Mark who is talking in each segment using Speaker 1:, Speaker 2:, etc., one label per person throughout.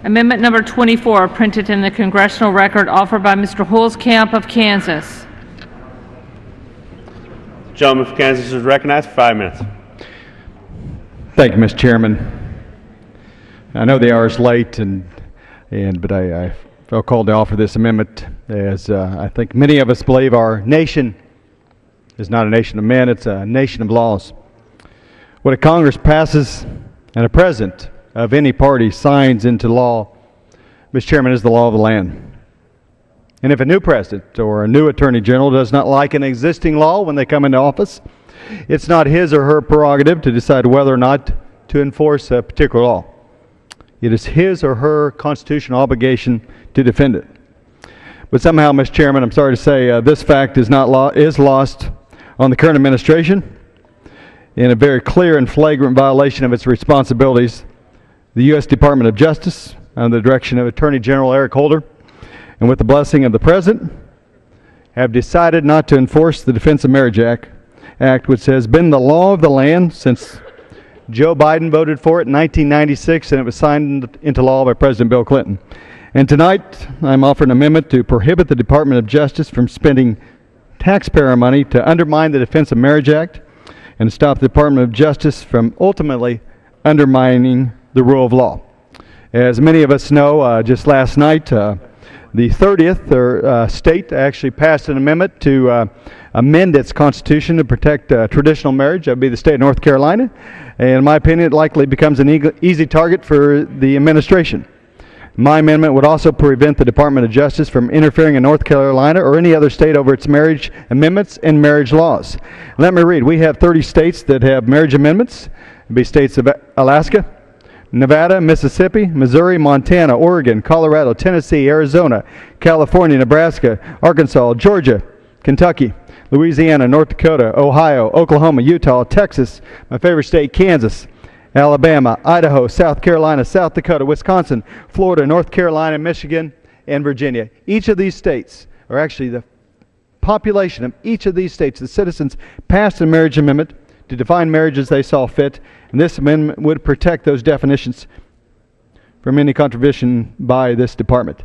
Speaker 1: Amendment number 24, printed in the Congressional Record, offered by Mr. Huelskamp of Kansas.
Speaker 2: The gentleman from Kansas is recognized for 5 minutes.
Speaker 3: Thank you, Mr. Chairman. I know the hour is late, but I felt called to offer this amendment as I think many of us believe our nation is not a nation of men, it's a nation of laws. What a Congress passes and a president of any party signs into law, Mr. Chairman, is the law of the land. And if a new president or a new attorney general does not like an existing law when they come into office, it's not his or her prerogative to decide whether or not to enforce a particular law. It is his or her constitutional obligation to defend it. But somehow, Mr. Chairman, I'm sorry to say, this fact is lost on the current administration. In a very clear and flagrant violation of its responsibilities, the U.S. Department of Justice, under the direction of Attorney General Eric Holder, and with the blessing of the President, have decided not to enforce the Defense of Marriage Act, which has been the law of the land since Joe Biden voted for it in 1996, and it was signed into law by President Bill Clinton. And tonight, I'm offering an amendment to prohibit the Department of Justice from spending taxpayer money to undermine the Defense of Marriage Act and to stop the Department of Justice from ultimately undermining the rule of law. As many of us know, just last night, the 30th state actually passed an amendment to amend its constitution to protect traditional marriage. That would be the state of North Carolina. And in my opinion, it likely becomes an easy target for the administration. My amendment would also prevent the Department of Justice from interfering in North Carolina or any other state over its marriage amendments and marriage laws. Let me read. We have 30 states that have marriage amendments. It would be states of Alaska, Nevada, Mississippi, Missouri, Montana, Oregon, Colorado, Tennessee, Arizona, California, Nebraska, Arkansas, Georgia, Kentucky, Louisiana, North Dakota, Ohio, Oklahoma, Utah, Texas, my favorite state, Kansas, Alabama, Idaho, South Carolina, South Dakota, Wisconsin, Florida, North Carolina, Michigan, and Virginia. Each of these states, or actually the population of each of these states, the citizens passed a marriage amendment to define marriage as they saw fit, and this amendment would protect those definitions from any contribution by this department.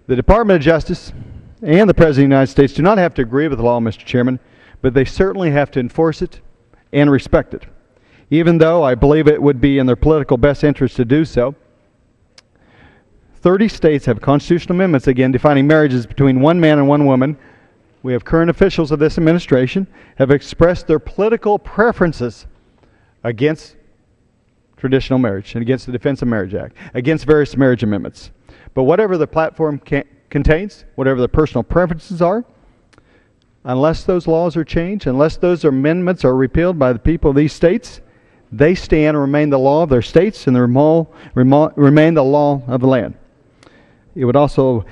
Speaker 3: The Department of Justice and the President of the United States do not have to agree with the law, Mr. Chairman, but they certainly have to enforce it and respect it. Even though I believe it would be in their political best interest to do so, 30 states have constitutional amendments, again, defining marriages between one man and one woman. We have current officials of this administration have expressed their political preferences against traditional marriage and against the Defense of Marriage Act, against various marriage amendments. But whatever the platform contains, whatever the personal preferences are, unless those laws are changed, unless those amendments are repealed by the people of these states, they stand and remain the law of their states and they remain the law of the land. It would also,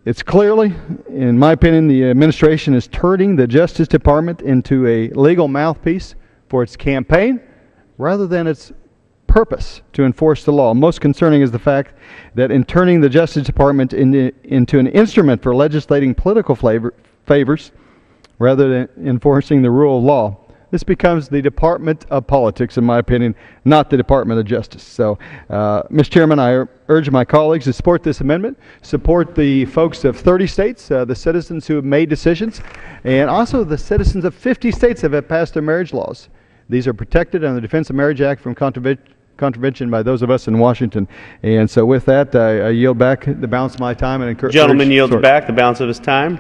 Speaker 3: it's clearly, in my opinion, the administration is turning the Justice Department into a legal mouthpiece for its campaign rather than its purpose to enforce the law. Most concerning is the fact that in turning the Justice Department into an instrument for legislating political favors rather than enforcing the rule of law, this becomes the Department of Politics, in my opinion, not the Department of Justice. So, Mr. Chairman, I urge my colleagues to support this amendment, support the folks of 30 states, the citizens who have made decisions, and also the citizens of 50 states that have passed their marriage laws. These are protected under the Defense of Marriage Act from contravention by those of us in Washington. And so with that, I yield back the balance of my time and encourage...
Speaker 2: Gentleman yields back the balance of his time.